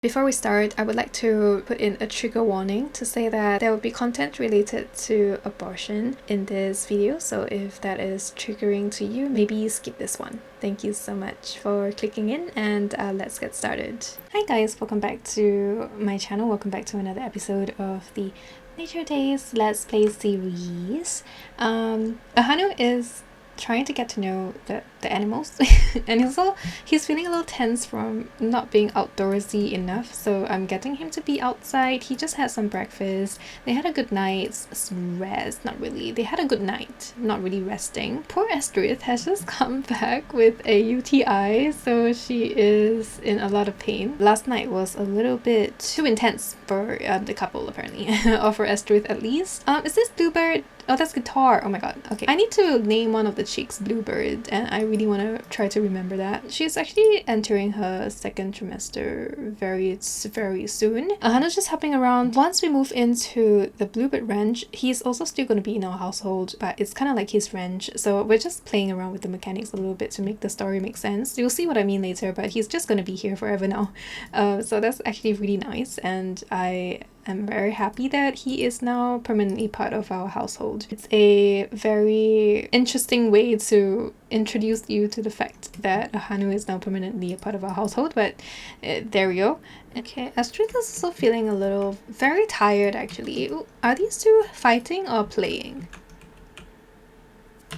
Before we start, I would like to put in a trigger warning to say that there will be content related to abortion in this video, so if that is triggering to you, maybe skip this one. Thank you so much for clicking in, and let's get started. Hi guys, welcome back to my channel. Welcome back to another episode of the Nature Days Let's Play series. Ahanu is trying to get to know the animals and he's feeling a little tense from not being outdoorsy enough, so I'm getting him to be outside. He just had some breakfast. They had a good night's rest. Not really, they had a good night, not really resting. Poor Astrid has just come back with a UTI, so she is in a lot of pain. Last night was a little bit too intense for the couple apparently, or for Astrid at least. Is this Bluebird? Oh, that's Guitar. Oh my god. Okay, I need to name one of the chicks Bluebird, and I really want to try to remember that. She's actually entering her second trimester very soon. Hannah's just hopping around. Once we move into the Bluebird ranch, he's also still going to be in our household, but it's kind of like his ranch, so we're just playing around with the mechanics a little bit to make the story make sense. You'll see what I mean later, but he's just going to be here forever now. So that's actually really nice, and I'm very happy that he is now permanently part of our household. It's a very interesting way to introduce you to the fact that Ahanu is now permanently a part of our household, but there we go. Okay, Astrid is also feeling a little very tired actually. Ooh, are these two fighting or playing?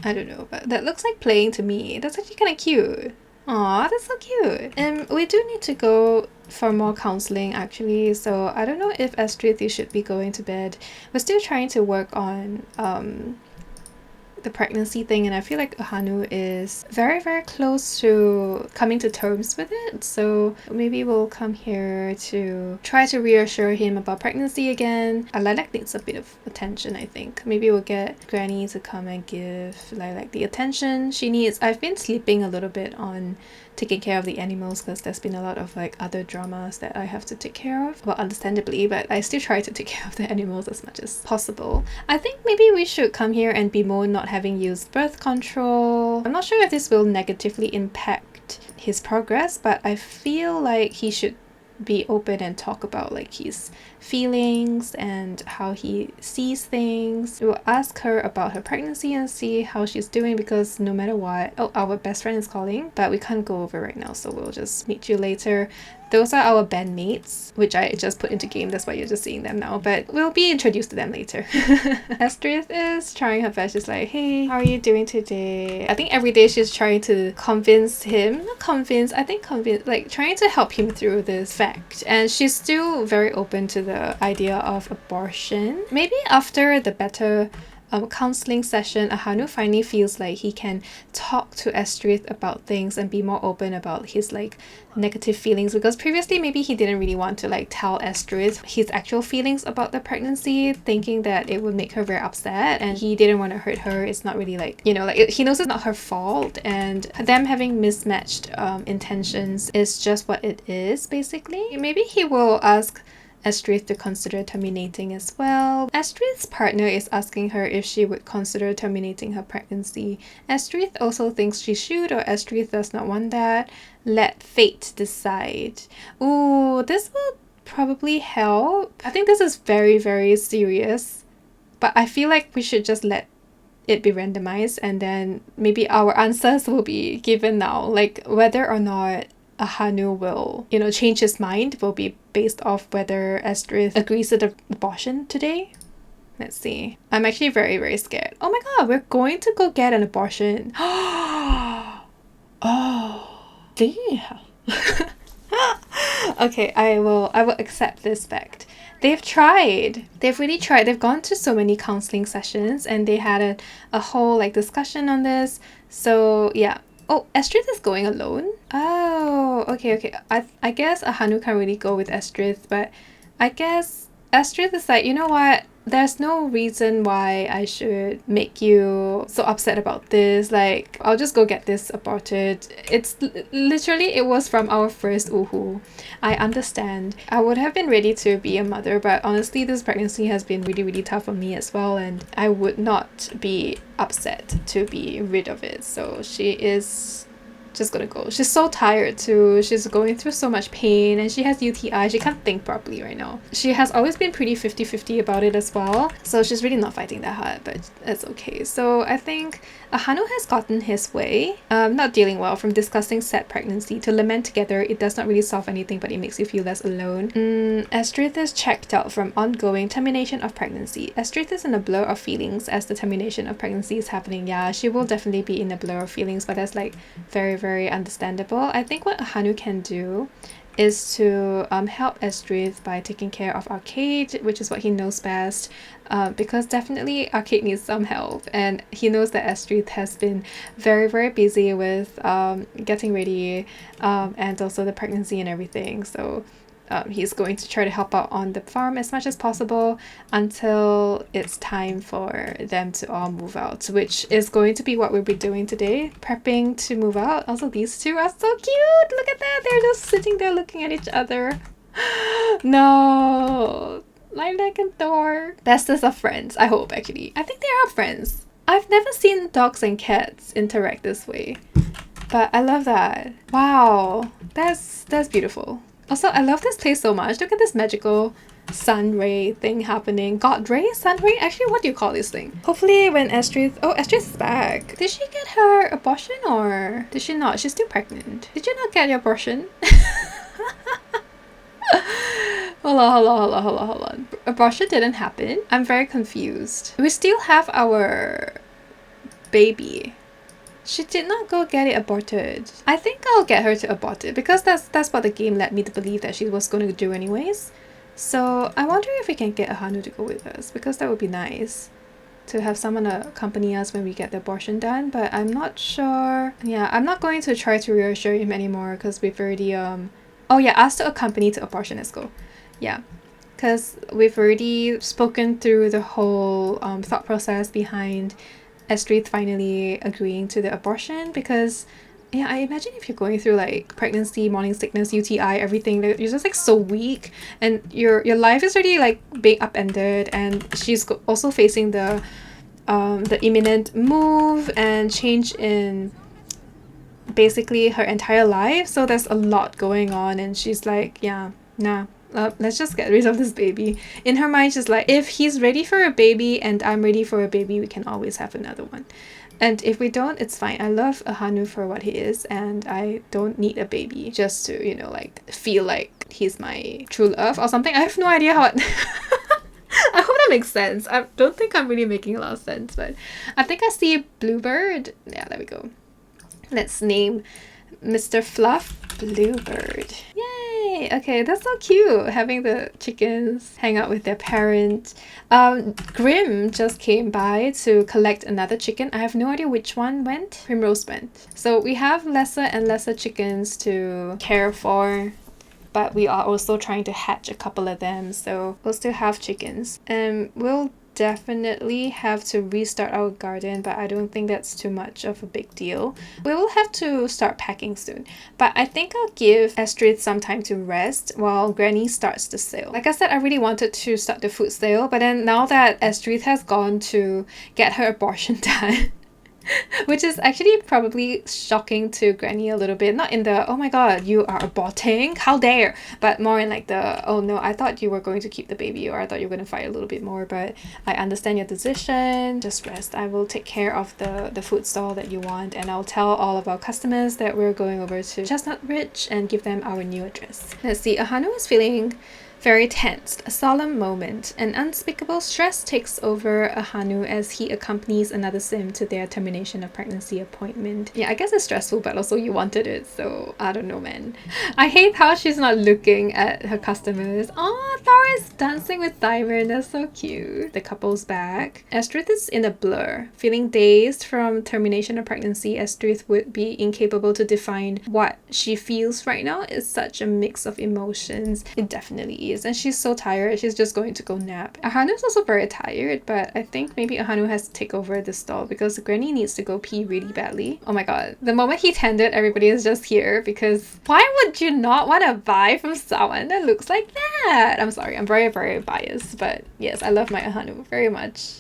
I don't know, but that looks like playing to me. That's actually kind of cute. Aw, that's so cute. And we do need to go for more counseling actually, so I don't know if Astrid should be going to bed. We're still trying to work on the pregnancy thing, and I feel like Ahanu is very close to coming to terms with it, so maybe we'll come here to try to reassure him about pregnancy again. Lilac needs a bit of attention, I think. Maybe we'll get Granny to come and give Lilac the attention she needs. I've been sleeping a little bit on taking care of the animals because there's been a lot of like other dramas that I have to take care of, well, understandably, but I still try to take care of the animals as much as possible. I think maybe we should come here and bemoan not having used birth control. I'm not sure if this will negatively impact his progress, but I feel like he should be open and talk about like his feelings and how he sees things. We'll ask her about her pregnancy and see how she's doing, because no matter what, oh, our best friend is calling, but we can't go over right now, so we'll just meet you later. Those are our bandmates, which I just put into game, that's why you're just seeing them now, but we'll be introduced to them later. Astrid is trying her best. She's like, hey, how are you doing today? I think every day she's trying to convince him, not convince, I think convince, like trying to help him through this fact, and she's still very open to the idea of abortion. Maybe after the better counseling session, Ahanu finally feels like he can talk to Astrid about things and be more open about his like negative feelings, because previously maybe he didn't really want to like tell Astrid his actual feelings about the pregnancy, thinking that it would make her very upset and he didn't want to hurt her. It's not really like, you know, like he knows it's not her fault, and them having mismatched intentions is just what it is basically. Maybe he will ask Astrid to consider terminating as well. Astrid's partner is asking her if she would consider terminating her pregnancy. Astrid also thinks she should, or Astrid does not want that. Let fate decide. Ooh, this will probably help. I think this is very serious, but I feel like we should just let it be randomized, and then maybe our answers will be given now, like whether or not Ahanu will, you know, change his mind will be based off whether Astrid agrees to the abortion today. Let's see. I'm actually very scared. Oh my god, we're going to go get an abortion. Oh, damn. Okay, I will accept this fact. They've tried. They've really tried. They've gone to so many counseling sessions, and they had a whole like discussion on this. So yeah. Oh, Astrid is going alone? Oh, okay. I guess Ahanu can't really go with Astrid, but I guess Astrid is like, you know what? There's no reason why I should make you so upset about this. Like, I'll just go get this aborted. It's literally, it was from our first uhu. I understand. I would have been ready to be a mother, but honestly, this pregnancy has been really tough for me as well, and I would not be upset to be rid of it. So she is just gonna go. She's so tired too. She's going through so much pain and she has UTI. She can't think properly right now. She has always been pretty 50-50 about it as well. So she's really not fighting that hard, but it's okay. So I think Ahanu has gotten his way. Not dealing well from discussing said pregnancy to lament together. It does not really solve anything, but it makes you feel less alone. Estrith is checked out from ongoing termination of pregnancy. Estrith is in a blur of feelings as the termination of pregnancy is happening. Yeah, she will definitely be in a blur of feelings, but that's like very, very understandable. I think what Ahanu can do is to help Estrith by taking care of Arcade, which is what he knows best, because definitely Arcade needs some help, and he knows that Estrith has been very, very busy with getting ready and also the pregnancy and everything. So he's going to try to help out on the farm as much as possible until it's time for them to all move out, which is going to be what we'll be doing today, prepping to move out. Also, these two are so cute. Look at that. They're just sitting there looking at each other. No. Lilac and Thor. Bestest of friends, I hope, actually. I think they are friends. I've never seen dogs and cats interact this way, but I love that. Wow. That's beautiful. Also, I love this place so much. Look at this magical sun ray thing happening. God ray? Sun ray? Actually, what do you call this thing? Hopefully when Estrith... Oh, Estrith is back. Did she get her abortion or did she not? She's still pregnant. Did you not get your abortion? Hold on. Abortion didn't happen. I'm very confused. We still have our baby. She did not go get it aborted. I think I'll get her to abort it because that's what the game led me to believe that she was going to do anyways. So I wonder if we can get Ahanu to go with us, because that would be nice to have someone accompany us when we get the abortion done, but I'm not sure. Yeah, I'm not going to try to reassure him anymore because we've already oh yeah, asked to accompany to abortion. Let's go. Yeah, because we've already spoken through the whole thought process behind Estrith finally agreeing to the abortion, because yeah, I imagine if you're going through like pregnancy, morning sickness, UTI, everything, you're just like so weak and your life is already like being upended, and she's also facing the imminent move and change in basically her entire life. So there's a lot going on and she's like, yeah, nah. Let's just get rid of this baby. In her mind, she's like, if he's ready for a baby and I'm ready for a baby, we can always have another one. And if we don't, it's fine. I love Ahanu for what he is, and I don't need a baby just to, you know, like feel like he's my true love or something. I have no idea how it... I hope that makes sense. I don't think I'm really making a lot of sense, but I think I see Bluebird. Yeah, there we go. Let's name Mr. Fluff Bluebird. Yay! Okay, that's so cute, having the chickens hang out with their parent. Grim just came by to collect another chicken. I have no idea which one went. Primrose went. So we have lesser and lesser chickens to care for, but we are also trying to hatch a couple of them, so we'll still have chickens. We'll definitely have to restart our garden, but I don't think that's too much of a big deal. We will have to start packing soon, but I think I'll give Estrith some time to rest while Granny starts the sale. Like I said, I really wanted to start the food sale, but then now that Estrith has gone to get her abortion done, which is actually probably shocking to Granny a little bit. Not in the, oh my god, you are aborting, how dare, but more in like the, oh no, I thought you were going to keep the baby, or I thought you were going to fight a little bit more, but I understand your decision. Just rest. I will take care of the food stall that you want, and I'll tell all of our customers that we're going over to Chestnut Ridge and give them our new address. Let's see, Ahanu is feeling very tensed, a solemn moment. An unspeakable stress takes over Ahanu as he accompanies another sim to their termination of pregnancy appointment. Yeah, I guess it's stressful, but also you wanted it, so I don't know, man. I hate how she's not looking at her customers. Oh, Thor is dancing with Diamond, that's so cute. The couple's back. Estrith is in a blur. Feeling dazed from termination of pregnancy, Estrith would be incapable to define what she feels right now. It's such a mix of emotions. It definitely is. And she's so tired, she's just going to go nap. Ahanu's also very tired, but I think maybe Ahanu has to take over the stall because Granny needs to go pee really badly. Oh my god, the moment he tended, everybody is just here because why would you not want to buy from someone that looks like that? I'm sorry, I'm very, very biased, but yes, I love my Ahanu very much.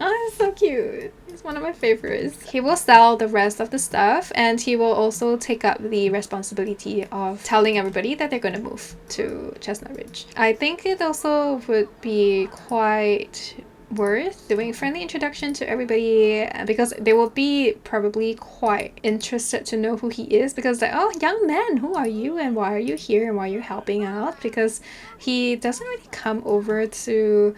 Oh, it's so cute. It's one of my favorites. He will sell the rest of the stuff, and he will also take up the responsibility of telling everybody that they're going to move to Chestnut Ridge. I think it also would be quite worth doing friendly introduction to everybody, because they will be probably quite interested to know who he is, because like, oh, young man, who are you and why are you here and why are you helping out? Because he doesn't really come over to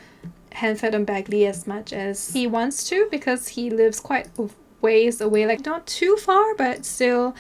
Hanford and Bagley as much as he wants to, because he lives quite a ways away, like not too far but still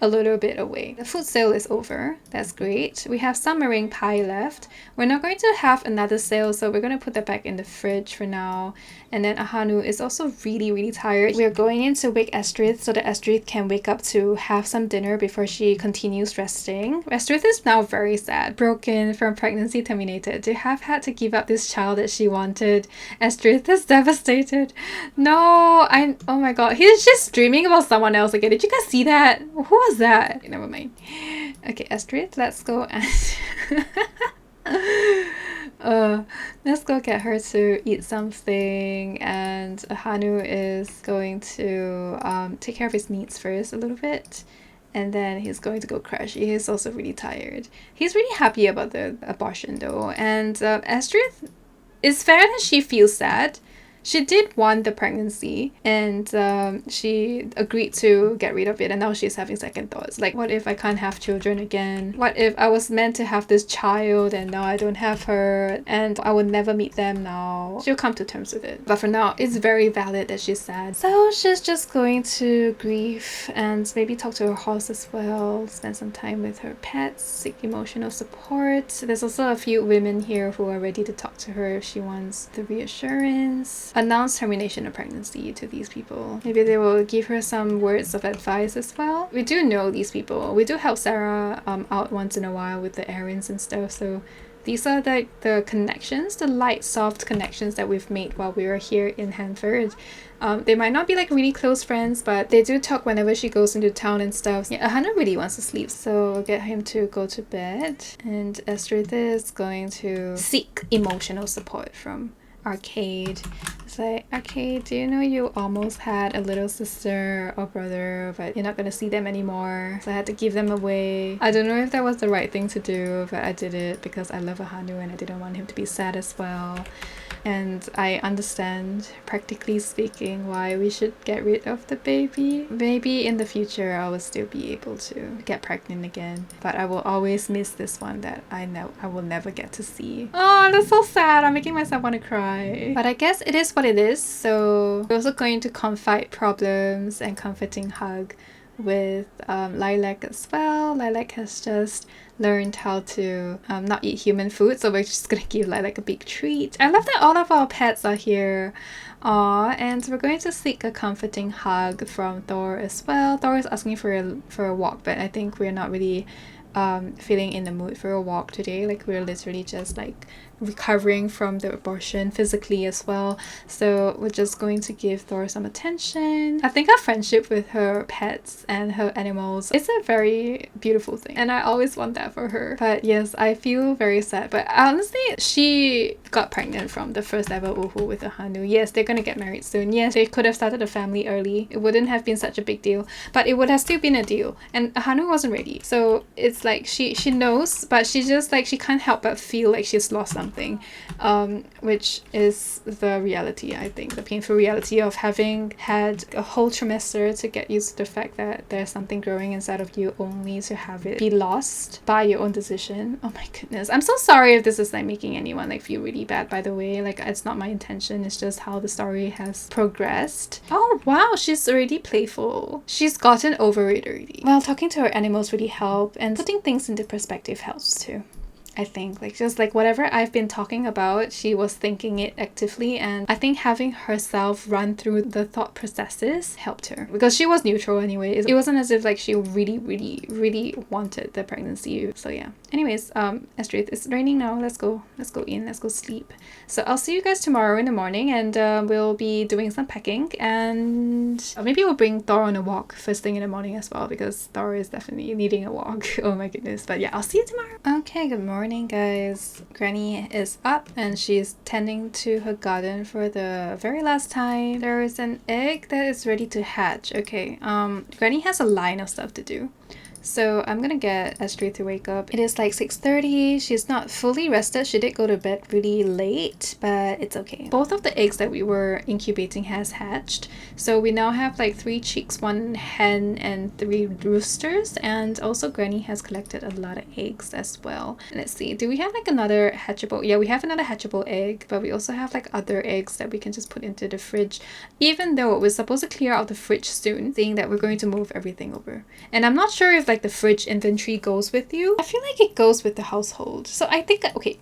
a little bit away. The food sale is over. That's great. We have some meringue pie left. We're not going to have another sale, so we're going to put that back in the fridge for now. And then Ahanu is also really tired. We're going in to wake Estrith so that Estrith can wake up to have some dinner before she continues resting. Estrith is now very sad, broken from pregnancy terminated, to have had to give up this child that she wanted. Estrith is devastated. No, oh my god, he's just dreaming about someone else again. Did you guys see that? Who was that? Okay, never mind. Okay, Estrith, let's go and let's go get her to eat something, and Hanu is going to take care of his needs first a little bit, and then he's going to go crash. He is also really tired. He's really happy about the abortion though, and Estrith, it's fair that she feels sad. She did want the pregnancy, and she agreed to get rid of it, and now she's having second thoughts. Like, what if I can't have children again? What if I was meant to have this child and now I don't have her, and I will never meet them now? She'll come to terms with it. But for now, it's very valid that she's sad. So she's just going to grieve and maybe talk to her horse as well, spend some time with her pets, seek emotional support. There's also a few women here who are ready to talk to her if she wants the reassurance. Announce termination of pregnancy to these people. Maybe they will give her some words of advice as well. We do know these people. We do help Sarah out once in a while with the errands and stuff, so these are the connections, the light, soft connections that we've made while we were here in Hanford. They might not be like really close friends, but they do talk whenever she goes into town and stuff. Yeah, Ahana really wants to sleep, so we'll get him to go to bed. And Estrith is going to seek emotional support from Arcade. It's like, Arcade, do you know you almost had a little sister or brother, but you're not gonna see them anymore, so I had to give them away. I don't know if that was the right thing to do, but I did it because I love Ahanu and I didn't want him to be sad as well. And I understand, practically speaking, why we should get rid of the baby. Maybe in the future I will still be able to get pregnant again, but I will always miss this one that I know I will never get to see. Oh, that's so sad. I'm making myself want to cry. But I guess it is what it is. So we're also going to confide problems and comforting hug with Lilac as well. Lilac has just learned how to not eat human food, so we're just gonna give Lilac a big treat. I love that all of our pets are here. Aww, and we're going to seek a comforting hug from Thor as well. Thor is asking for a walk, but I think we're not really feeling in the mood for a walk today. Like, we're literally just like recovering from the abortion physically as well, so we're just going to give Thor some attention. I think our friendship with her pets and her animals is a very beautiful thing, and I always want that for her. But yes, I feel very sad, but honestly, she got pregnant from the first ever uhu with Ahanu. Yes, they're gonna get married soon. Yes, they could have started a family early. It wouldn't have been such a big deal, but it would have still been a deal, and Ahanu wasn't ready. So it's like she knows, but she just like, she can't help but feel like she's lost something, which is the reality, I think, the painful reality of having had a whole trimester to get used to the fact that there's something growing inside of you, only to have it be lost by your own decision. Oh my goodness, I'm so sorry if this is like making anyone like feel really bad, by the way. Like, it's not my intention, it's just how the story has progressed. Oh wow, she's already playful. She's gotten over it already. Well, talking to her animals really help, and putting things into perspective helps too. I think, like, just like whatever I've been talking about, she was thinking it actively, and I think having herself run through the thought processes helped her, because she was neutral anyway. It wasn't as if like she really wanted the pregnancy. So yeah, anyways, Estrith, it's raining now. Let's go in, let's go sleep. So I'll see you guys tomorrow in the morning, and we'll be doing some packing, and maybe we'll bring Thor on a walk first thing in the morning as well, because Thor is definitely needing a walk. Oh my goodness. But yeah, I'll see you tomorrow. Okay, good morning morning, guys. Granny is up and she's tending to her garden for the very last time. There is an egg that is ready to hatch. Okay, Granny has a line of stuff to do. So I'm gonna get Astrid to wake up. It is like 6:30. She's not fully rested. She did go to bed really late, but it's okay. Both of the eggs that we were incubating has hatched. So we now have like 3 chicks, 1 hen, and 3 roosters. And also Granny has collected a lot of eggs as well. Let's see, do we have like another hatchable? Yeah, we have another hatchable egg, but we also have like other eggs that we can just put into the fridge. Even though we're supposed to clear out the fridge soon, seeing that we're going to move everything over. And I'm not sure if like the fridge inventory goes with you. I feel like it goes with the household. So I think, okay.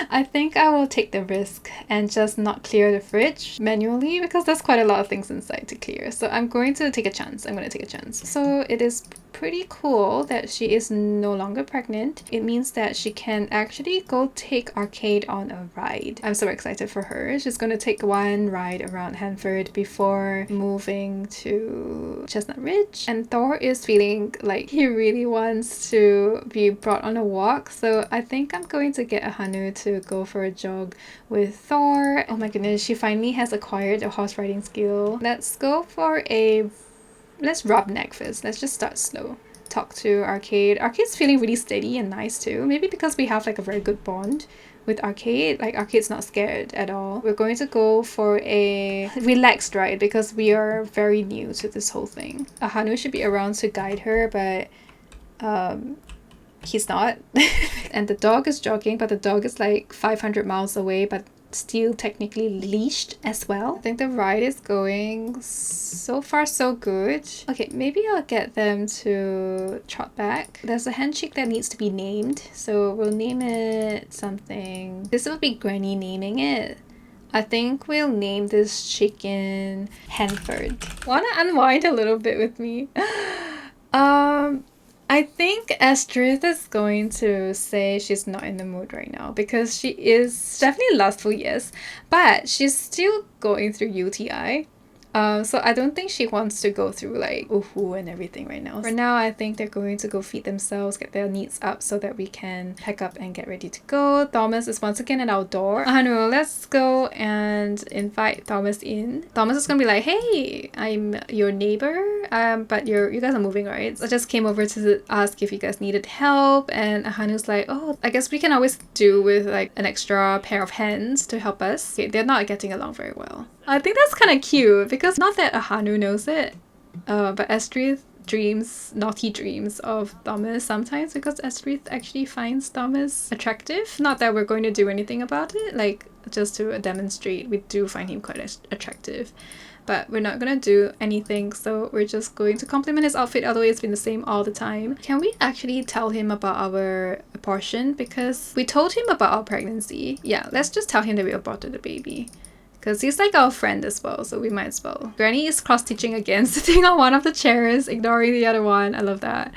I think I will take the risk and just not clear the fridge manually because there's quite a lot of things inside to clear. So I'm going to take a chance. I'm going to take a chance. So it is pretty cool that she is no longer pregnant. It means that she can actually go take Arcade on a ride. I'm so excited for her. She's going to take one ride around Hanford before moving to Chestnut Ridge. And Thor is feeling like he really wants to be brought on a walk. So I think I'm going to get a Hanu to go for a jog with Thor. Oh my goodness, she finally has acquired a horse riding skill. Let's go for a... Let's rub neck first. Let's just start slow. Talk to Arcade. Arcade's feeling really steady and nice too. Maybe because we have like a very good bond with Arcade. Like Arcade's not scared at all. We're going to go for a relaxed ride because we are very new to this whole thing. Ahanu should be around to guide her, but he's not. And the dog is jogging, but the dog is like 500 miles away, but still technically leashed as well. I think the ride is going so far so good. Okay, maybe I'll get them to trot back. There's a hen chick that needs to be named, so we'll name it something. This will be Granny naming it. I think we'll name this chicken Hanford. Wanna unwind a little bit with me? I think Astrid is going to say she's not in the mood right now because she is definitely lustful, yes, but she's still going through UTI. So I don't think she wants to go through like ooh and everything right now. For now, I think they're going to go feed themselves, get their needs up so that we can pack up and get ready to go. Thomas is once again at our door. Hanu, let's go and invite Thomas in. Thomas is gonna be like, hey, I'm your neighbor, but you guys are moving, right? So I just came over to ask if you guys needed help, and Hanu's like, oh, I guess we can always do with like an extra pair of hands to help us. Okay, they're not getting along very well. I think that's kind of cute because not that Ahanu knows it, but Astrid dreams naughty dreams of Thomas sometimes because Astrid actually finds Thomas attractive. Not that we're going to do anything about it, like just to demonstrate we do find him quite attractive. But we're not gonna do anything, so we're just going to compliment his outfit, although it's been the same all the time. Can we actually tell him about our abortion? Because we told him about our pregnancy. Yeah, let's just tell him that we aborted the baby. Because he's like our friend as well, so we might as well. Granny is cross-stitching again, sitting on one of the chairs, ignoring the other one. I love that.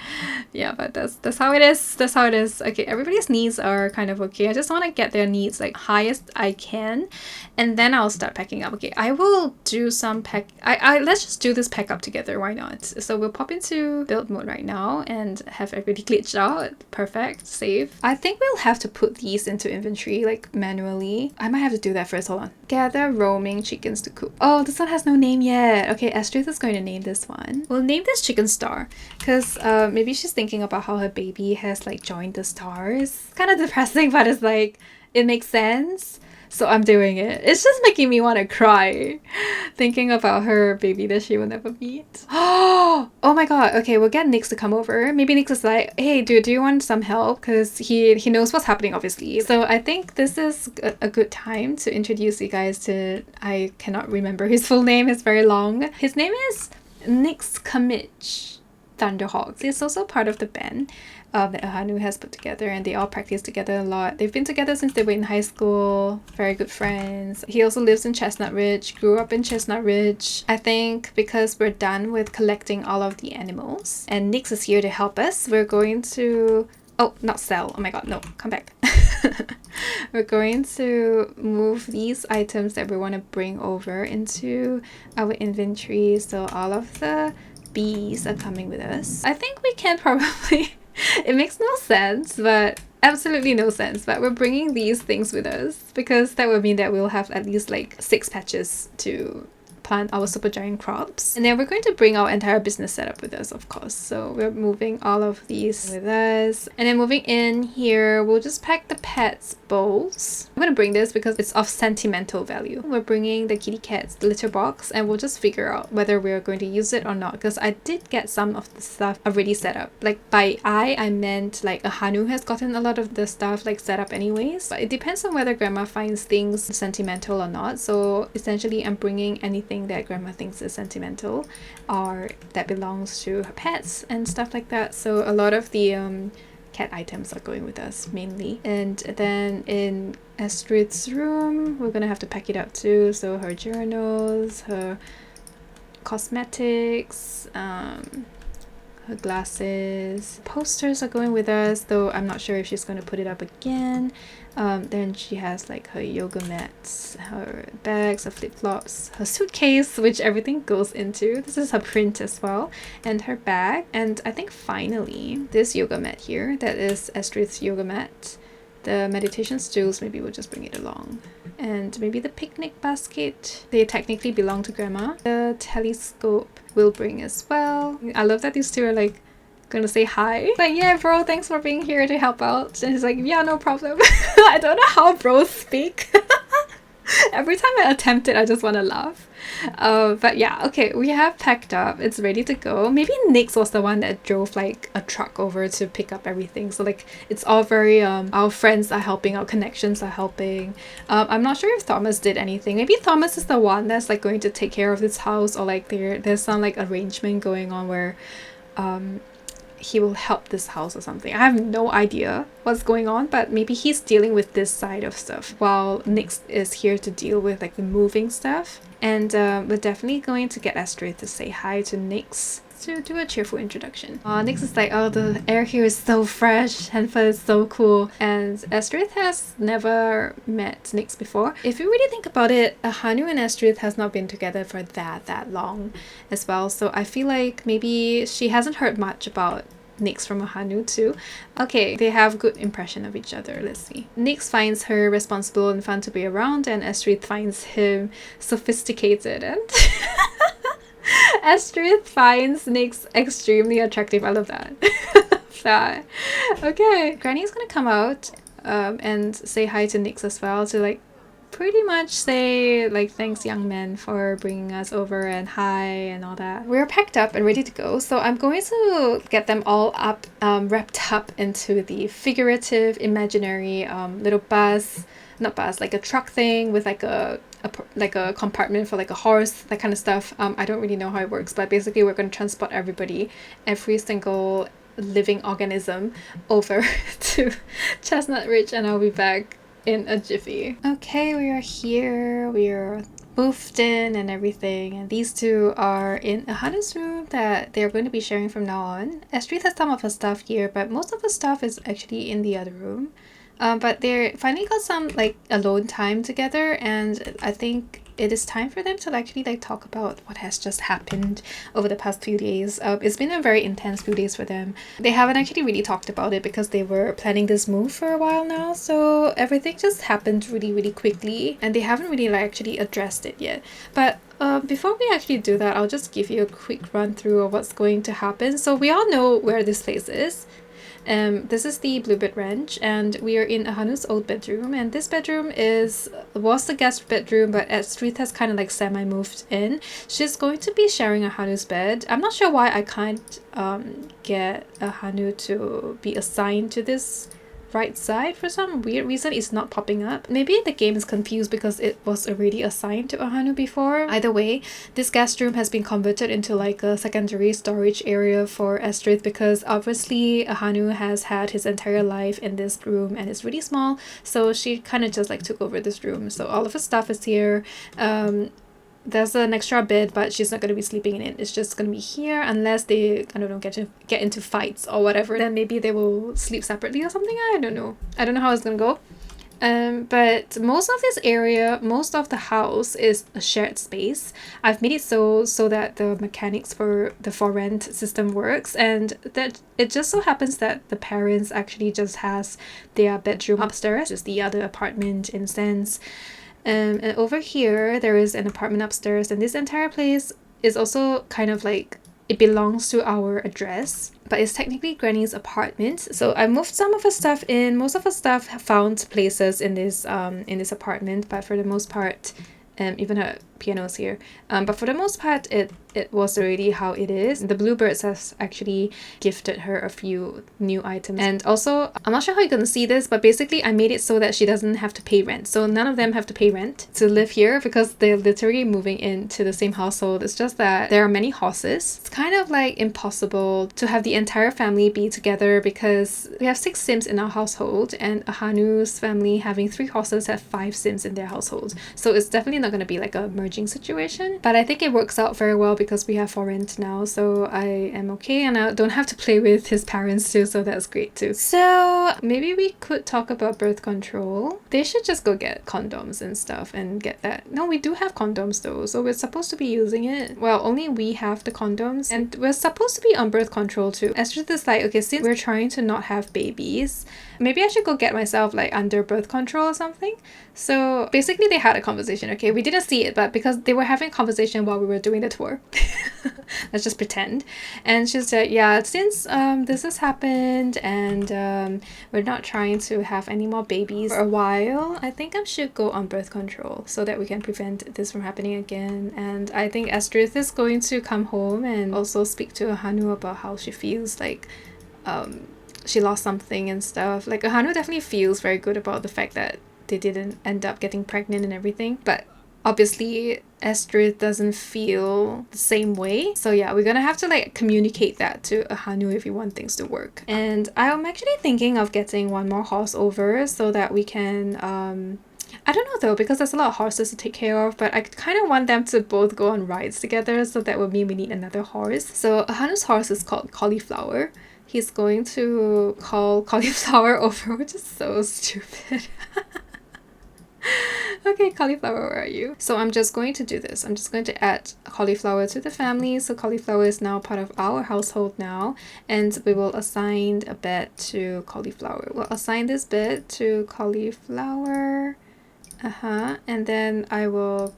Yeah, but that's how it is. That's how it is. Okay, everybody's needs are kind of okay. I just want to get their needs like highest I can, and then I'll start packing up. Okay, I will do some pack. Let's just do this pack up together. Why not? So we'll pop into build mode right now and have everybody glitched out. Perfect. Save. I think we'll have to put these into inventory like manually. I might have to do that first. Hold on. Gather roaming chickens to cook. Oh, this one has no name yet. Okay, Astrid is going to name this one. We'll name this Chicken Star because maybe she's thinking about how her baby has like joined the stars. Kind of depressing, but it's like it makes sense. So I'm doing it. It's just making me want to cry thinking about her baby that she will never meet. Oh my god. Okay, we'll get Nix to come over. Maybe Nix is like, hey dude, do you want some help? Because he knows what's happening, obviously. So I think this is a good time to introduce you guys to, I cannot remember his full name, it's very long. His name is Nix Kamich Thunderhawks. He's also part of the band that Ahanu has put together, and they all practice together a lot. They've been together since they were in high school, very good friends. He also lives in Chestnut Ridge, grew up in Chestnut Ridge. I think because we're done with collecting all of the animals and Nix is here to help us, we're going to... Oh, not sell. Oh my god, no, come back. We're going to move these items that we want to bring over into our inventory, so all of the bees are coming with us. I think we can probably It makes no sense, but absolutely no sense. But we're bringing these things with us because that would mean that we'll have at least like 6 patches to plant our supergiant crops. And then we're going to bring our entire business setup with us, of course. So we're moving all of these with us. And then moving in here, we'll just pack the pets bowls. I'm going to bring this because it's of sentimental value. We're bringing the kitty cat's litter box and we'll just figure out whether we're going to use it or not, because I did get some of the stuff already set up. Like by I meant like a Hanu has gotten a lot of the stuff like set up anyways. But it depends on whether grandma finds things sentimental or not. So essentially I'm bringing anything that grandma thinks is sentimental or that belongs to her pets and stuff like that. So a lot of the cat items are going with us mainly. And then in Astrid's room, we're gonna have to pack it up too. So her journals, her cosmetics, her glasses, posters are going with us, though I'm not sure if she's going to put it up again. Then she has like her yoga mats, her bags, her flip-flops, her suitcase, which everything goes into. This is her print as well, and her bag. And I think finally this yoga mat here, that is Astrid's yoga mat. The meditation stools, maybe we'll just bring it along. And maybe the picnic basket, they technically belong to grandma. The telescope will bring as well. I love that these two are like gonna say hi. Like, yeah bro, thanks for being here to help out. And he's like, yeah, no problem. I don't know how bros speak. Every time I attempt it, I just want to laugh. But yeah, okay, we have packed up. It's ready to go. Maybe Nix was the one that drove like a truck over to pick up everything. So like it's all very our friends are helping, our connections are helping. I'm not sure if Thomas did anything. Maybe Thomas is the one that's like going to take care of this house, or like there's some like arrangement going on where he will help this house or something. I have no idea what's going on, but maybe he's dealing with this side of stuff while Nix is here to deal with like the moving stuff. And we're definitely going to get Astrid to say hi to Nix to do a cheerful introduction. Nix is like, oh, the air here is so fresh and is so cool. And Astrid has never met Nix before. If you really think about it, Hanu and Astrid has not been together for that long as well. So I feel like maybe she hasn't heard much about Nix from Hanu too. Okay, they have good impression of each other. Let's see. Nix finds her responsible and fun to be around, and Astrid finds him sophisticated and Astrid finds Nix extremely attractive. I love that. That. Okay, Granny's gonna come out and say hi to Nix as well, to like pretty much say like, thanks young man for bringing us over and hi and all that. We're packed up and ready to go, so I'm going to get them all up, wrapped up into the figurative imaginary little bus, not bus, like a truck thing with like a compartment for like a horse, that kind of stuff. I don't really know how it works, but basically we're going to transport every single living organism over to Chestnut Ridge, and I'll be back in a jiffy. Okay, we are here. We are boofed in and everything, and these two are in a Hanu's room that they're going to be sharing from now on. Astrid has some of her stuff here, but most of her stuff is actually in the other room. But they finally got some like alone time together, and I think it is time for them to actually like talk about what has just happened over the past few days. It's been a very intense few days for them. They haven't actually really talked about it because they were planning this move for a while now, so everything just happened really quickly, and they haven't really like actually addressed it yet. But before we actually do that, I'll just give you a quick run through of what's going to happen. So we all know where this place is. This is the Bluebird Ranch, and we are in Hanu's old bedroom, and this bedroom was the guest bedroom, but Astrid has kind of like semi-moved in. She's going to be sharing Hanu's bed. I'm not sure why I can't get Hanu to be assigned to this right side. For some weird reason it's not popping up. Maybe the game is confused because it was already assigned to Hanu before. Either way, this guest room has been converted into like a secondary storage area for Astrid, because obviously Hanu has had his entire life in this room and it's really small, so she kind of just like took over this room. So all of her stuff is here. There's an extra bed, but she's not going to be sleeping in it. It's just going to be here unless they, I don't know, get into fights or whatever. Then maybe they will sleep separately or something. I don't know how it's going to go. But most of this area, most of the house is a shared space. I've made it so that the mechanics for the for rent system works, and that it just so happens that the parents actually just has their bedroom upstairs, just the other apartment in a sense. And over here there is an apartment upstairs, and this entire place is also kind of like, it belongs to our address, but it's technically Granny's apartment. So I moved some of her stuff in. Most of her stuff found places in this apartment, but for the most part, even her piano's here. But for the most part, it was already how it is. The Bluebirds has actually gifted her a few new items. And also, I'm not sure how you're gonna see this, but basically I made it so that she doesn't have to pay rent. So none of them have to pay rent to live here because they're literally moving into the same household. It's just that there are many horses. It's kind of like impossible to have the entire family be together because we have 6 Sims in our household, and Ahanu's family having 3 horses have 5 Sims in their household. So it's definitely not gonna be like a merging situation. But I think it works out very well because we have for rent now, so I am okay, and I don't have to play with his parents too, so that's great too. So maybe we could talk about birth control. They should just go get condoms and stuff and get that. No, we do have condoms though, so we're supposed to be using it. Well, only we have the condoms, and we're supposed to be on birth control too. Estrid is like, okay, since we're trying to not have babies, maybe I should go get myself like under birth control or something. So basically they had a conversation. Okay, we didn't see it, but because they were having a conversation while we were doing the tour. Let's just pretend. And she said, yeah, since this has happened and we're not trying to have any more babies for a while, I think I should go on birth control so that we can prevent this from happening again. And I think Astrid is going to come home and also speak to Ahanu about how she feels, like she lost something and stuff. Like Ahanu definitely feels very good about the fact that they didn't end up getting pregnant and everything, but obviously Astrid doesn't feel the same way. So yeah, we're gonna have to like communicate that to Ahanu if we want things to work. And I'm actually thinking of getting one more horse over so that we can I don't know though, because there's a lot of horses to take care of, but I kind of want them to both go on rides together, so that would mean we need another horse. So Ahanu's horse is called Cauliflower. He's going to call Cauliflower over, which is so stupid. Okay, Cauliflower, where are you? So I'm just going to do this. I'm just going to add Cauliflower to the family. So Cauliflower is now part of our household now, and we will assign a bed to Cauliflower. We'll assign this bed to Cauliflower. And then I will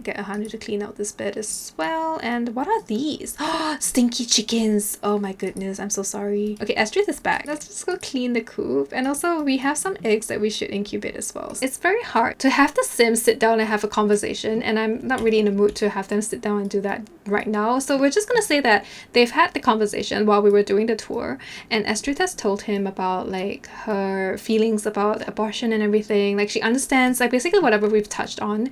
get Ahanu to clean out this bed as well. And what are these? Stinky chickens! Oh my goodness, I'm so sorry. Okay, Astrid is back. Let's just go clean the coop. And also we have some eggs that we should incubate as well. It's very hard to have the Sims sit down and have a conversation, and I'm not really in the mood to have them sit down and do that right now. So we're just gonna say that they've had the conversation while we were doing the tour, and Astrid has told him about like her feelings about abortion and everything. Like she understands like basically whatever we've touched on.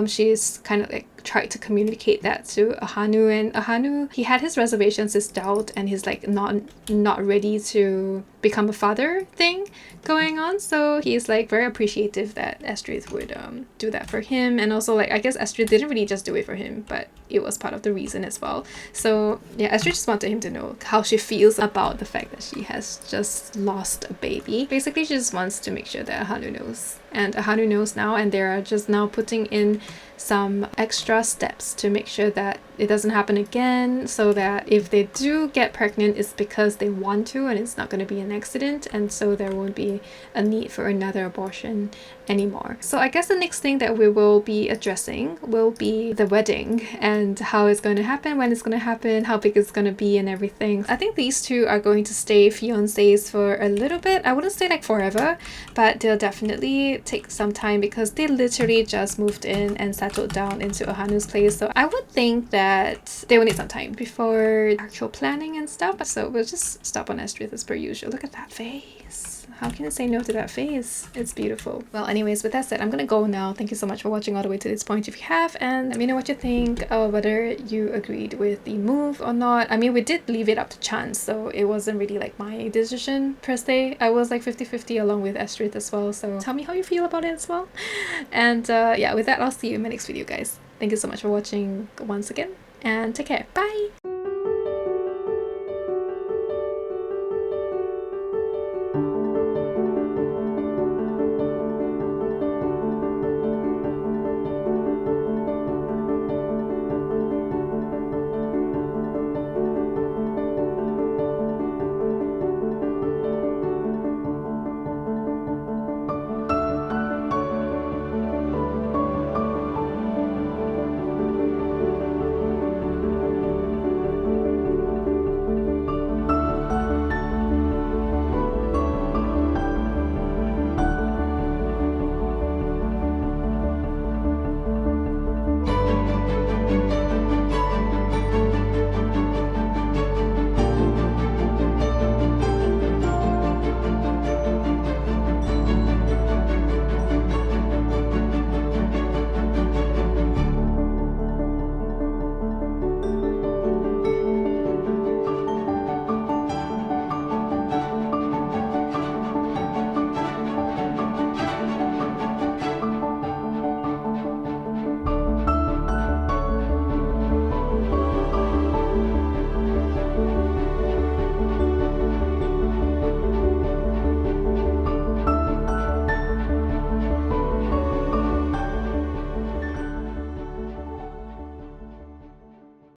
She's kind of like tried to communicate that to Ahanu, and Ahanu, he had his reservations, his doubt, and his like not ready to become a father thing going on. So he's like very appreciative that Astrid would do that for him. And also like I guess Astrid didn't really just do it for him, but it was part of the reason as well. So yeah, Astrid just wanted him to know how she feels about the fact that she has just lost a baby. Basically she just wants to make sure that Ahanu knows, and Ahanu knows now, and they're just now putting in some extra steps to make sure that it doesn't happen again, so that if they do get pregnant, it's because they want to and it's not going to be an accident, and so there won't be a need for another abortion anymore. So I guess the next thing that we will be addressing will be the wedding and how it's going to happen, when it's going to happen, how big it's going to be and everything. I think these two are going to stay fiancés for a little bit. I wouldn't say like forever, but they'll definitely take some time because they literally just moved in and settled down into Ahanu's place. So I would think that they will need some time before actual planning and stuff. So we'll just stop on Astrid as per usual. Look at that face. How can you say no to that face? It's beautiful. Well, anyways, with that said, I'm gonna go now. Thank you so much for watching all the way to this point if you have, and let me know what you think, or whether you agreed with the move or not. I mean, we did leave it up to chance, so it wasn't really like my decision per se. I was like 50-50 along with Astrid as well, so tell me how you feel about it as well. And yeah, with that, I'll see you in my next video, guys. Thank you so much for watching once again, and take care. Bye!